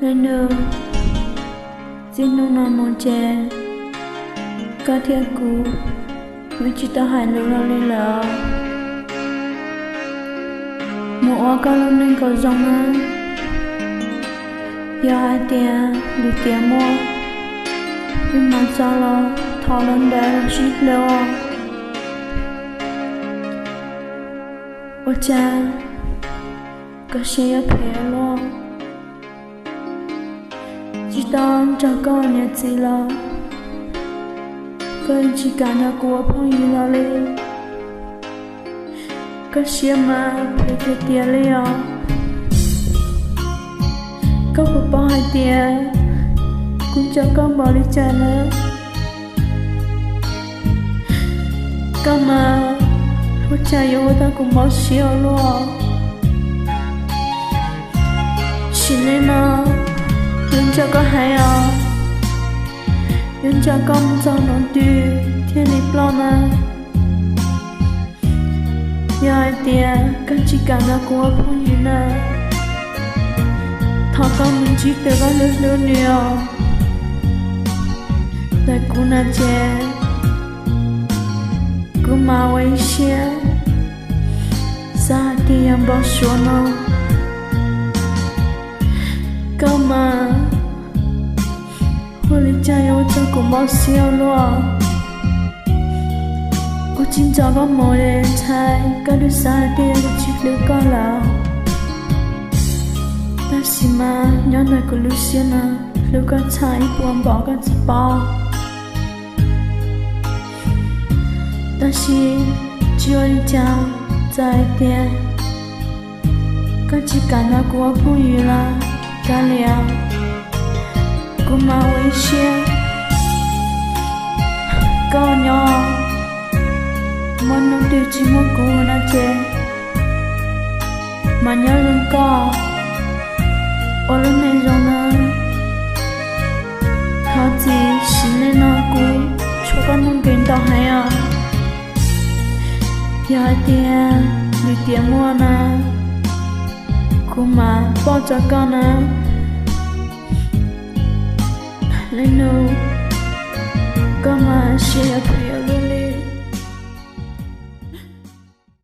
lên nữa xin nông nông một chè có thiên cú vì chỉ ta hại lưu lo lên lỡ một hoa cao lên nên có dòng á giờ hai tiền đi tiền mua nhưng mà sao lo thọ lên đây ship lâu我家có xe phải lo chỉ tao cho con nhà chị lo cái chỉ cả nhà của phong yêu lo lên có xe mà phải cho tiền liền có một bao hai tiền cũng cho con bỏ đi chơi nữa có mà我家有我的公猫小罗，心里呢，人家个还要，人家刚找弄对，天里不呢，有一点跟只干那个朋友呢，他刚们记得个溜溜溜，在姑那间。Ku Malaysia saat dia bersuara kau mah boleh jaya untuk ku masih luar ku cinta kau boleh cai kau tu saat dia kecil kau lah tapi mah nyana ku lusiana lu kau cai buang bawa kau sebab但是只有一家在店，刚只干那个朋友啦，干了，姑妈危险，高娘，我能对寂寞姑那些，蛮有人搞，我的那种呢，他自己心里那股，说个能跟到还呀。giờ tiền đi tiền mua nè cô mà bỏ cho con nè lên đâu con mà sẽ phải luôn đi